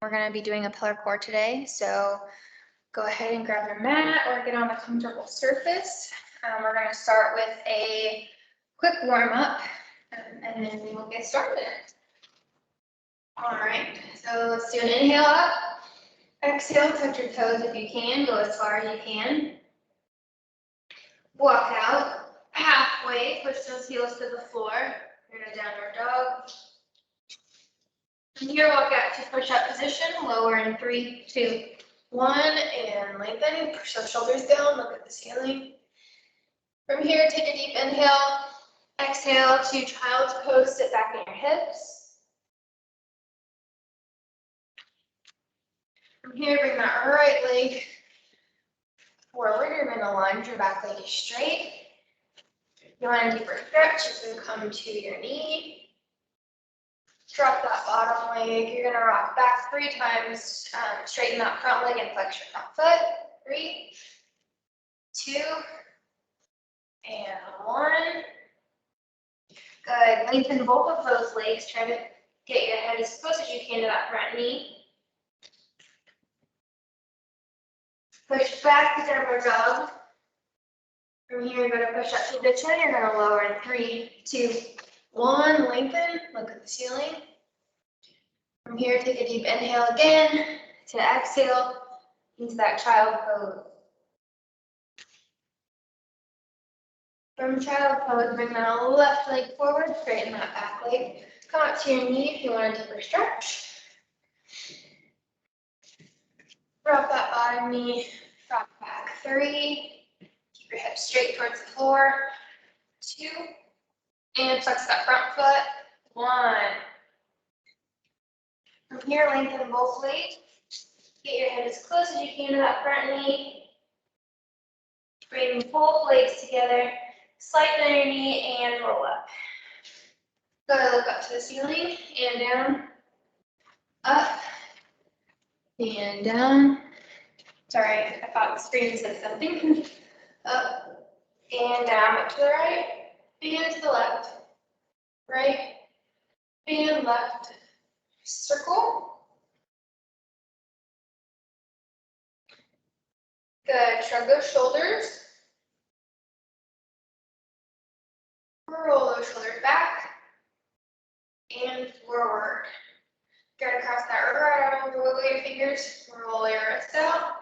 We're going to be doing a pillar core today, so go ahead and grab your mat or get on a comfortable surface. We're going to start with a quick warm-up, and then we will get started. All right, so let's do an inhale up. Exhale, touch your toes if you can, go as far as you can. Walk out halfway, push those heels to the floor. You're in a downward dog. From here, walk out to push-up position, lower in 3, 2, 1, and lengthen. Push those shoulders down, look at the ceiling. From here, take a deep inhale. Exhale to child's pose, sit back on your hips. From here, bring that right leg forward. You're going to lunge, your back leg is straight. If you want a deeper stretch, you can come to your knee. Drop that bottom leg. You're going to rock back 3 times. Straighten that front leg and flex your front foot. 3, 2, and 1. Good. Lengthen both of those legs. Try to get your head as close as you can to that front knee. Push back to downward dog. From here, you're going to push up to the chin. You're going to lower in 3, 2, 1. Lengthen. Look at the ceiling. From here, take a deep inhale again to exhale into that child pose. From child pose, bring that left leg forward, straighten that back leg. Come up to your knee if you want a deeper stretch. Drop that bottom knee, drop back 3. Keep your hips straight towards the floor. 2, and flex that front foot. 1. From here, lengthen both legs. Get your head as close as you can to that front knee. Bring both legs together. Slide down your knee and roll up. Go ahead, look up to the ceiling and down. Up and down. Sorry, I thought the screen said something. Up and down, up to the right and to the left. Right and left. Circle. Good. Shrug those shoulders. Roll those shoulders back and forward. Get across that right arm, wiggle your fingers, roll your wrist out.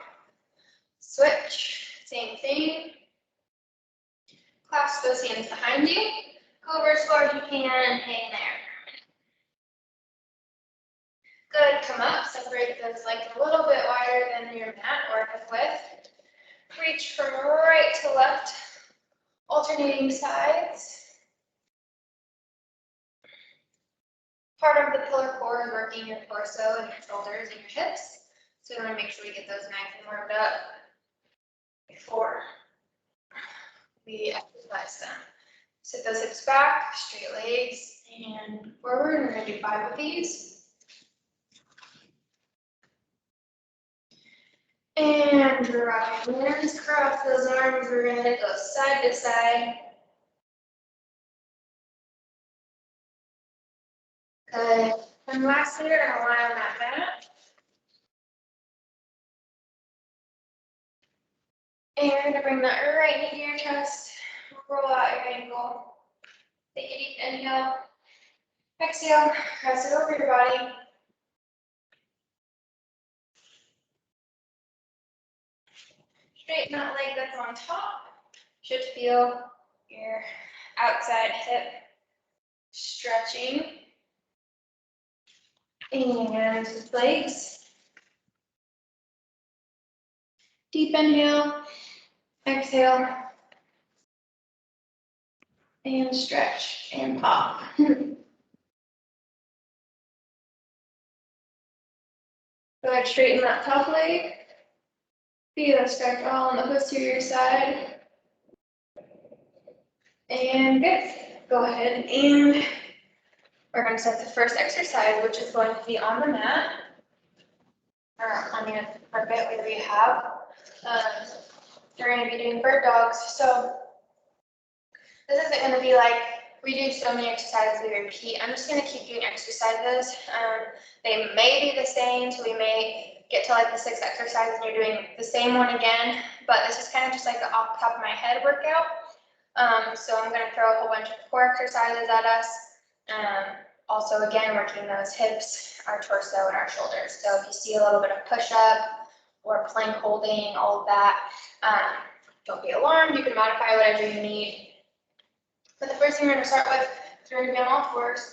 Switch. Same thing. Clasp those hands behind you. Go over as far as you can and hang there. Good, come up, separate those legs a little bit wider than your mat or hip width. Reach from right to left, alternating sides. Part of the pillar core is working your torso and your shoulders and your hips. So we want to make sure we get those nice and warmed up before we exercise them. Sit those hips back, straight legs, and forward. We're going to do 5 of these. And drop your hands, cross those arms. We're going to go side to side. Good. And lastly, you're going to lie on that mat. And you're going to bring that right knee to your chest. Roll out your ankle. Take a deep inhale. Exhale. Press it over your body. Straighten that leg that's on top. Should feel your outside hip stretching. And legs. Deep inhale. Exhale. And stretch and pop. Go ahead, straighten that top leg. Feel a stretch all on the posterior side. And good. Go ahead and we're going to start the first exercise, which is going to be on the mat or on your carpet, wherever you have. You're going to be doing bird dogs. So this isn't going to be like we do so many exercises we repeat. I'm just gonna keep doing exercises. They may be the same, so we may get to like the 6 exercises and you're doing the same one again, but this is kind of just like the off the top of my head workout. So I'm gonna throw a whole bunch of core exercises at us. Also, again, working those hips, our torso, and our shoulders. So if you see a little bit of push-up or plank holding, all of that, don't be alarmed. You can modify whatever you need. But the first thing we're going to start with is we're going to be on all fours.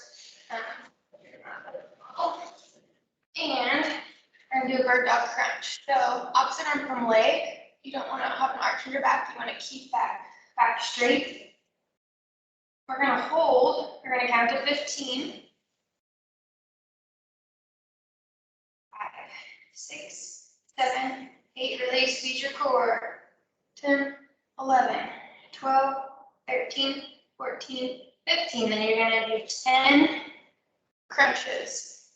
And we're going to do a bird dog crunch. So opposite arm from leg. You don't want to have an arch in your back. You want to keep that back straight. We're going to hold. We're going to count to 15. 5, 6, 7, 8. Release. Squeeze your core. 10, 11, 12, 13, 14, 15. Then you're going to do 10 crunches.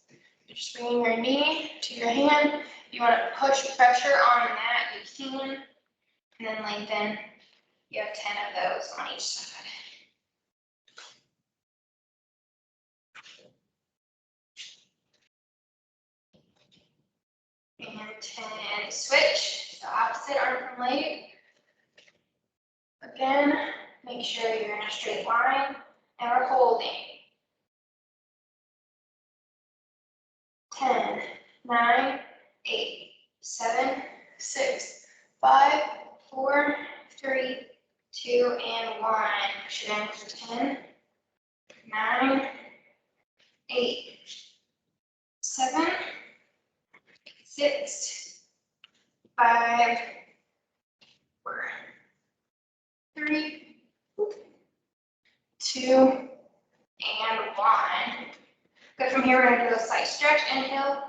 You're just bringing your knee to your hand. You want to push pressure on that, you can. And then lengthen. You have 10 of those on each side. And 10 switch. So opposite arm from leg. Again, make sure you're in a straight line. And we're holding. 10, 9, 8, 7, 6, 5, 4, 3, 2, and 1. Push it in for 10, 9, 8, 7, 6, 5, 4, 3, 2, and 1. Good. From here, we're going to do a slight stretch. Inhale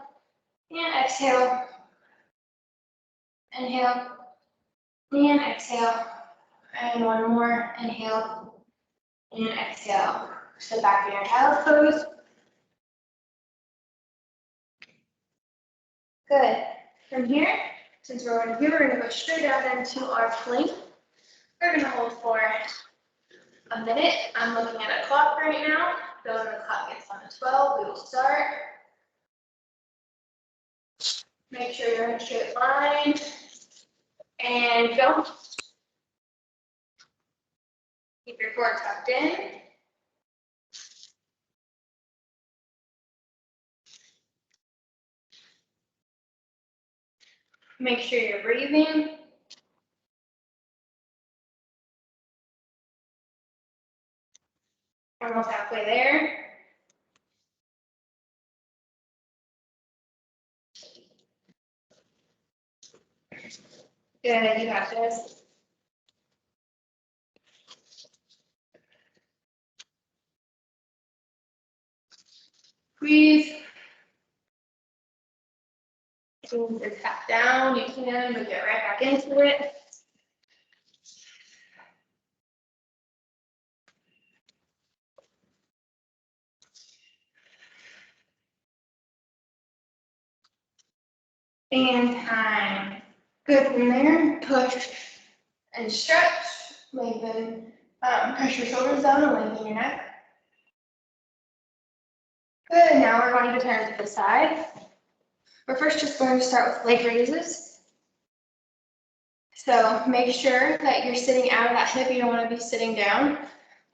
and exhale. Inhale and exhale. And one more. Inhale and exhale. Sit back in your child's pose. Good. From here, since we're over here, we're going to go straight out into our plank. We're going to hold for a minute. I'm looking at a clock right now. So when the clock gets on to 12, we will start. Make sure you're in a straight line. And go. Keep your core tucked in. Make sure you're breathing. Almost halfway there. Good, you got this. Breathe. Just tap down, you can, but get right back into it. And time. Good from there. Push and stretch. Lengthen. Press your shoulders down and lengthen your neck. Good. Now we're going to turn to the side. We're first just going to start with leg raises. So make sure that you're sitting out of that hip. You don't want to be sitting down.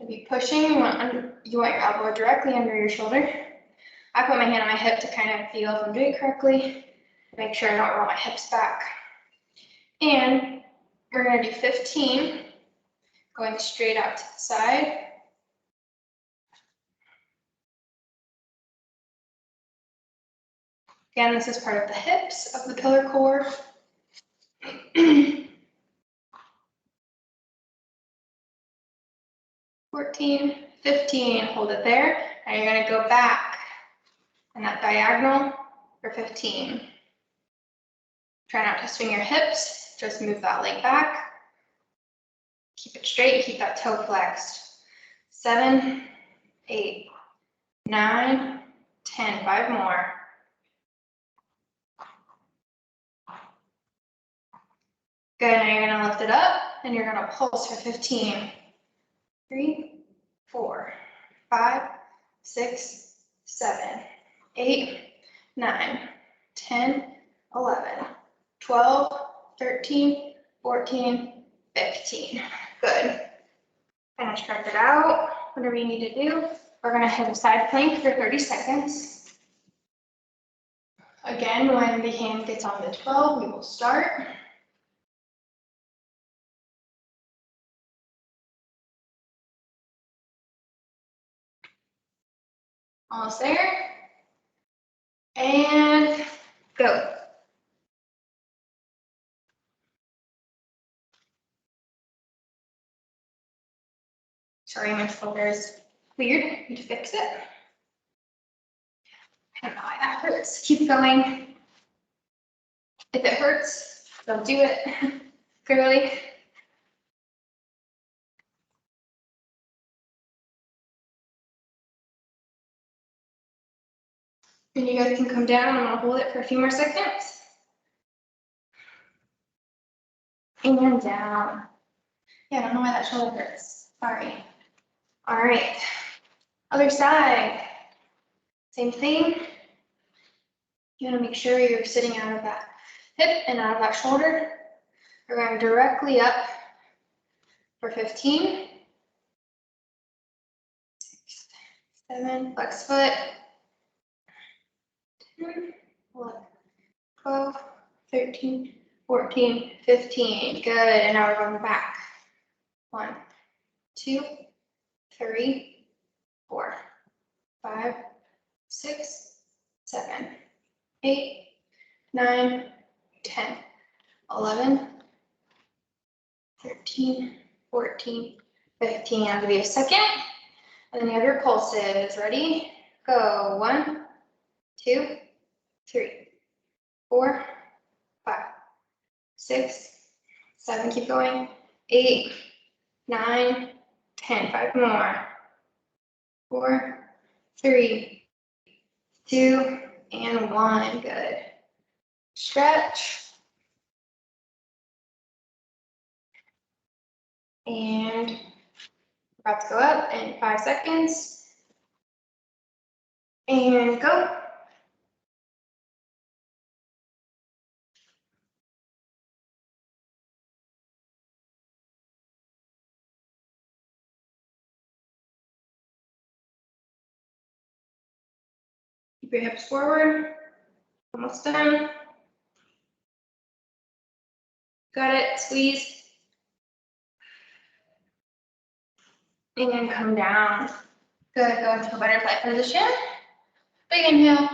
You'll be pushing. You want your elbow directly under your shoulder. I put my hand on my hip to kind of feel if I'm doing it correctly. Make sure I don't roll my hips back. And we're going to do 15, going straight out to the side. Again, this is part of the hips of the pillar core. 14, 15, hold it there. Now you're going to go back in that diagonal for 15. Try not to swing your hips, just move that leg back. Keep it straight, keep that toe flexed. 7, 8, 9, 10, 5 more. Good, now you're going to lift it up and you're going to pulse for 15. 3, 4, 5, 6, 7, 8, 9, 10, 11, 12, 13, 14, 15. Good. Kind of stretch it out, whatever you need to do. We're going to hit a side plank for 30 seconds. Again, when the hand gets on the 12, we will start. Almost there. And go. Sorry, my shoulder is weird. I need to fix it. I don't know why that hurts. Keep going. If it hurts, don't do it. Girly. And you guys can come down. I'm gonna hold it for a few more seconds. And down. Yeah, I don't know why that shoulder hurts. Sorry. All right. Other side. Same thing. You want to make sure you're sitting out of that hip and out of that shoulder. We're going directly up for 15. 6, 7, flex foot. 10, 11, 12, 13, 14, 15. Good. And now we're going back. 1, 2, 3, 4, 5, 6, 7, 8, 9, 10, 11, 13, 14, 15. I'll give you a second. And then you have your pulses. Ready? Go. 1, 2, 3, 4, 5, 6, 7. Keep going. 8, 9, 10. 5 more. 4, 3, 2, and 1. Good. Stretch. And we're about to go up in 5 seconds. And go. Keep your hips forward. Almost done. Got it. Squeeze. And then come down. Good. Go into a butterfly position. Big inhale.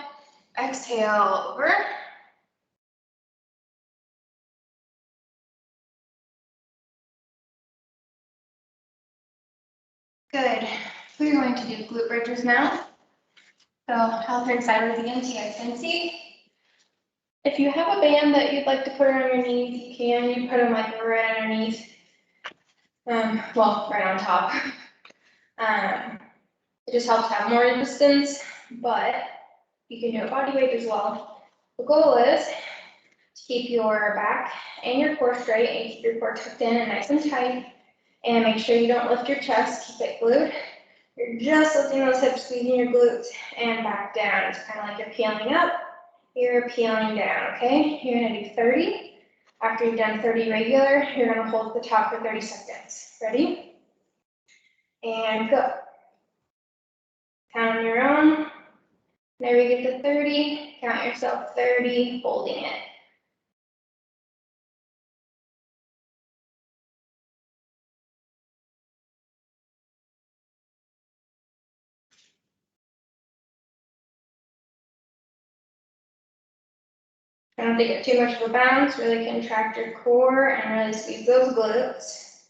Exhale over. Good. We're going to do glute bridges now. So I'll turn sideways again so you guys can see. If you have a band that you'd like to put around your knees, you can. You put them like right underneath. Well, right on top. It just helps have more distance, but you can do a body weight as well. The goal is to keep your back and your core straight and keep your core tucked in and nice and tight. And make sure you don't lift your chest, keep it glued. You're just lifting those hips, squeezing your glutes, and back down. It's kind of like you're peeling up, you're peeling down, okay? You're gonna do 30. After you've done 30 regular, you're gonna hold at the top for 30 seconds. Ready? And go. Count on your own. There we get to 30. Count yourself 30, holding it. Don't take it too much of a bounce, really contract your core and really squeeze those glutes.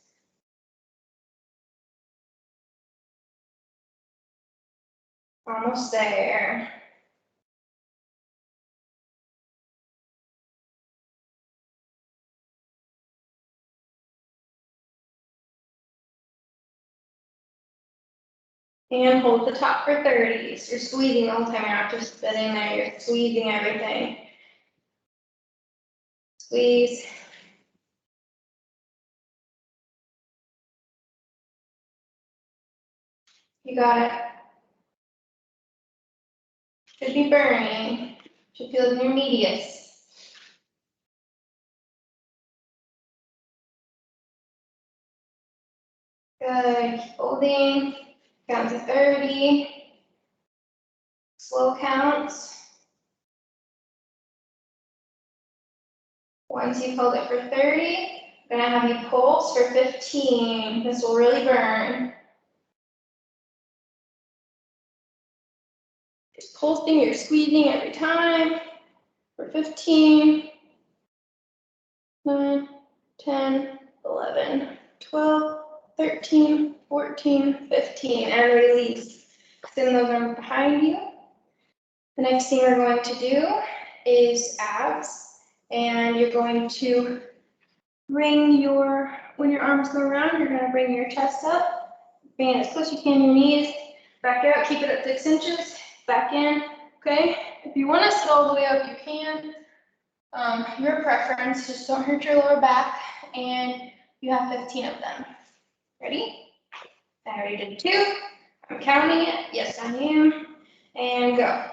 Almost there. And hold the top for 30. So you're squeezing the whole time, you're not just sitting there, you're squeezing everything. Squeeze. You got it. Should be burning. Should feel in your medius. Good. Keep holding. Count to 30. Slow counts. Once you've held it for 30, I'm gonna have you pulse for 15. This will really burn. Just pulsing, you're squeezing every time for 15, 9, 10, 11, 12, 13, 14, 15, and release. Send those arms behind you. The next thing we're going to do is abs, and you're going to bring when your arms go around, you're gonna bring your chest up, bring it as close as you can to your knees, back out, keep it at 6 inches, back in, okay? If you wanna sit all the way up, you can. Your preference, just don't hurt your lower back, and you have 15 of them. Ready? I already did 2. I'm counting it. Yes, I am. And go.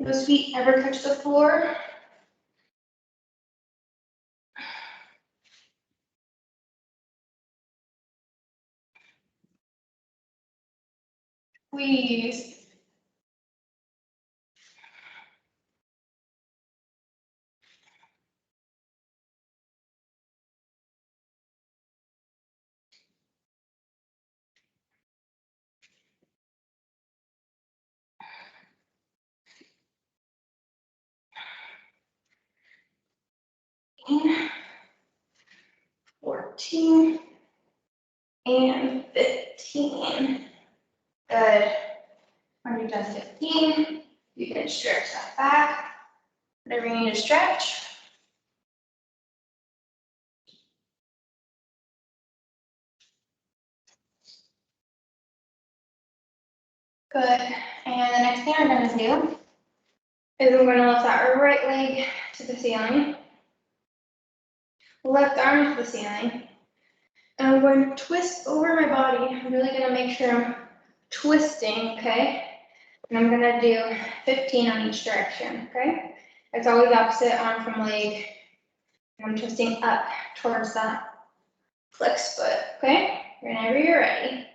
Those feet ever touch the floor? Please. And 14 and 15. Good. When you've done 15, you can stretch that back. Whatever you need to stretch. Good. And the next thing I'm going to do is I'm going to lift that right leg to the ceiling, left arm to the ceiling, and I'm going to twist over my body. I'm really going to make sure I'm twisting, okay? And I'm going to do 15 on each direction, okay? It's always opposite arm from leg. And I'm twisting up towards that flex foot, okay? Whenever you're ready.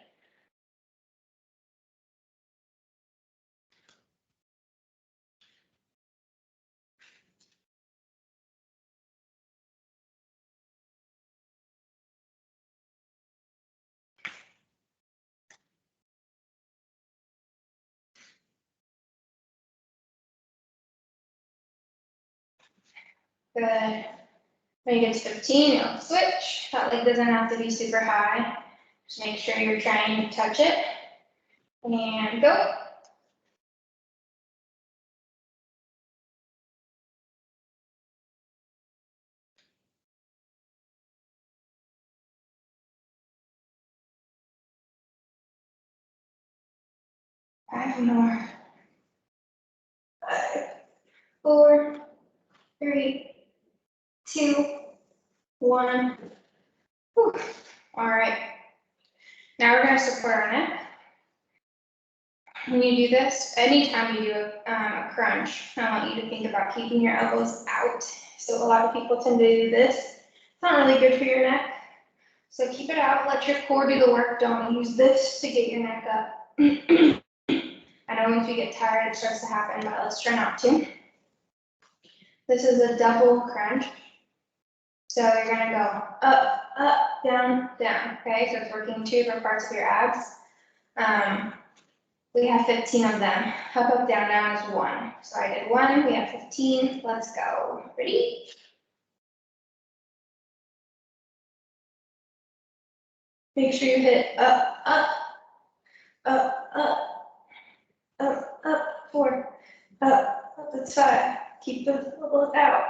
Good. When you get to 15, you'll switch. That leg doesn't have to be super high. Just make sure you're trying to touch it. And go. Five more. 5, 4, 3, 2, 1. Whew. All right. Now we're going to support our neck. When you do this, anytime you do a crunch, I want you to think about keeping your elbows out. So a lot of people tend to do this. It's not really good for your neck. So keep it out, let your core do the work. Don't use this to get your neck up. I know once you get tired, it starts to happen, but let's try not to. This is a double crunch. So you're gonna go up, up, down, down, okay? So it's working 2 different parts of your abs. We have 15 of them. Up, up, down, down is 1. So I did 1, we have 15, let's go. Ready? Make sure you hit up, up, up, up, up, up, 4, up, that's 5. Keep the elbows out.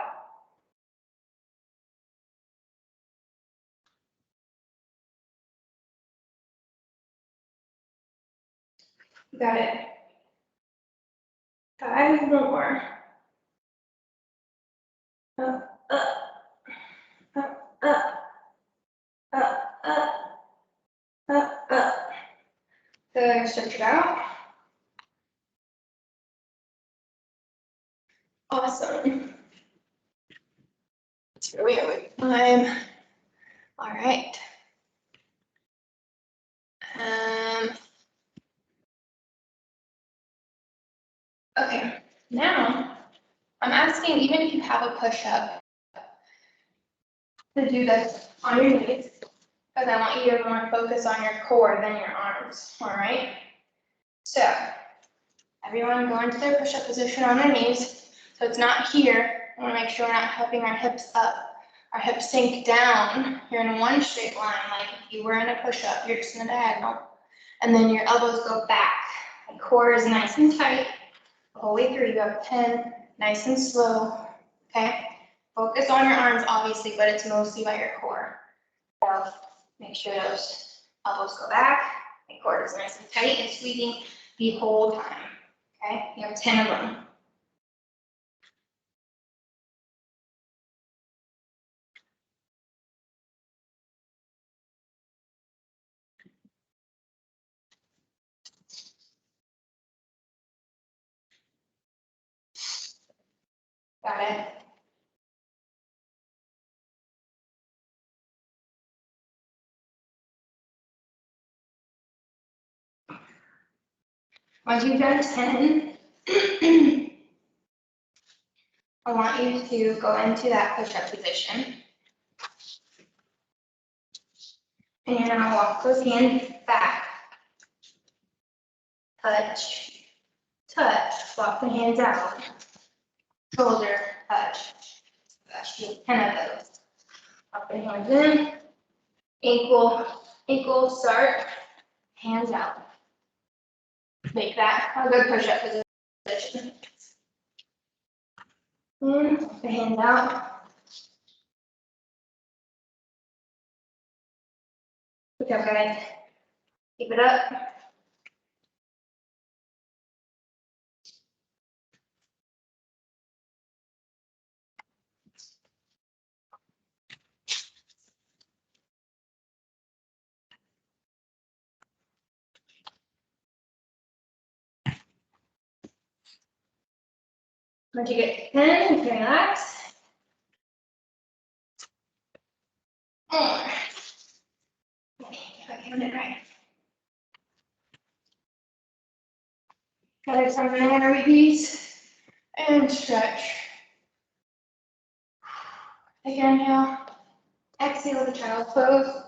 You got it. 5 more. Up, up, up, up, up, up, up, up. Good, stretch it out. Awesome. Here we are with time. All right. Okay, now I'm asking, even if you have a push-up, to do this on your knees, because I want you to more focus on your core than your arms, all right? So, everyone go into their push-up position on their knees, so it's not here. I want to make sure we're not helping our hips up. Our hips sink down. You're in one straight line, like if you were in a push-up, you're just in a diagonal. And then your elbows go back. The core is nice and tight. The whole way through, you go 10, nice and slow, okay? Focus on your arms, obviously, but it's mostly by your core. So make sure those elbows go back, the core is nice and tight and squeezing the whole time, okay? You have 10 of them. Got it? Once you've done 10, I want you to go into that push-up position. And you're gonna walk those hands back. Touch, touch, walk the hands out. Shoulder, touch. Gosh, you have 10 of those. Walk the hands in. Ankle, start, hands out. Make that a good push-up position. In, the hands out. Good job, guys. Keep it up. Once you get to 10, you can relax. More. Okay, if I count it right. Another 7 minute repeats. And stretch. Take an inhale. Exhale the child's pose.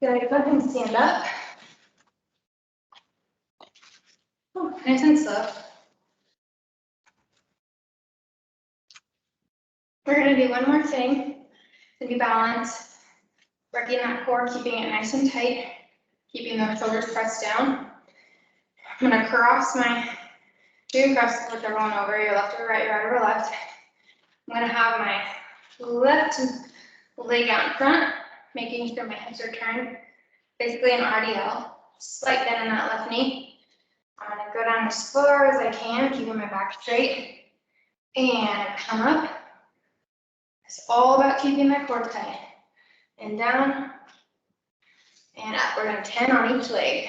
Good, go ahead and stand up. Oh, nice and slow. We're gonna do one more thing to be balanced. Working that core, keeping it nice and tight, keeping those shoulders pressed down. I'm gonna cross you can cross whichever one over, your left or right, your right or left. I'm gonna have my left leg out in front, making sure my hips are turned, basically an RDL. Slight bend in that left knee. I'm gonna go down as far as I can, keeping my back straight, and come up. It's all about keeping my core tight. And down, and up. We're doing 10 on each leg.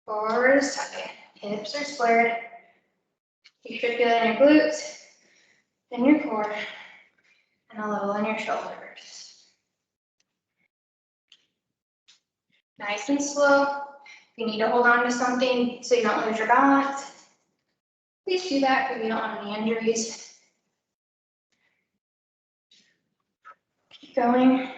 Forward is tucking. Hips are squared. Keep circulating your glutes, then your core, and a little in your shoulders. Nice and slow. If you need to hold on to something so you don't lose your balance, please do that because we don't want any injuries. Keep going.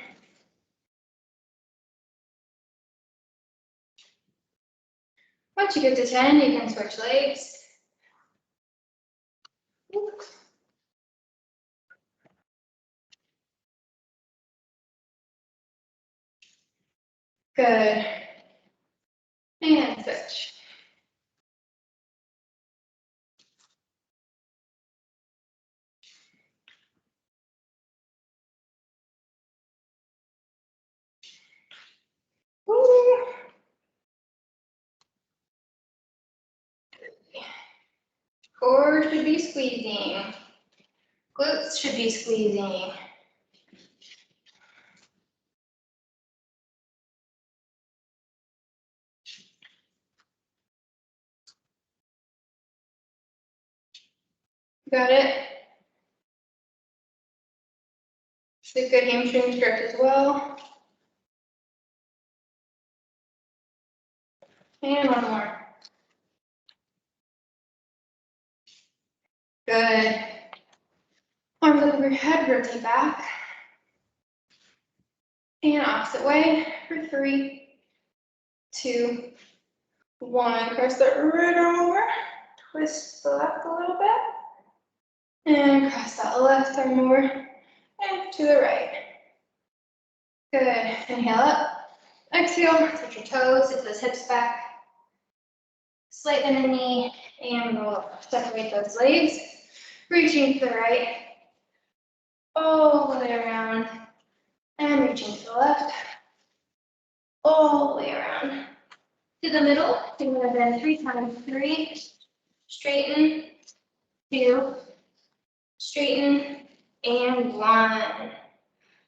Once you get to 10, you can switch legs. Good. And switch. Woo. Core should be squeezing. Glutes should be squeezing. Got it? It's a good hamstring stretch as well. And one more. Good. Arms up overhead, rotate back. And opposite way for 3, 2, 1. Cross the right arm over. Twist the left a little bit. And cross that left arm over. And to the right. Good. Inhale up. Exhale. Touch your toes. Sit those hips back. Slight bend in the knee. And roll up. Separate those legs. Reaching to the right. All the way around. And reaching to the left. All the way around. To the middle. You're going to bend 3 times. 3. Straighten. 2. Straighten. And 1.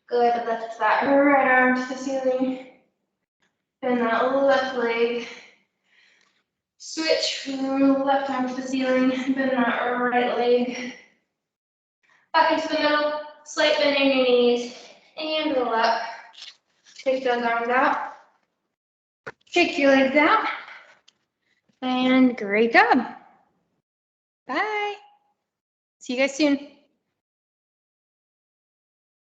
Good. Lift that right arm to the ceiling. Bend that left leg. Switch from left arm to the ceiling. Bend that right leg. Back into the middle. Slight bend in your knees. And roll up. Take those arms out. Shake your legs out. And great job. Bye. See you guys soon.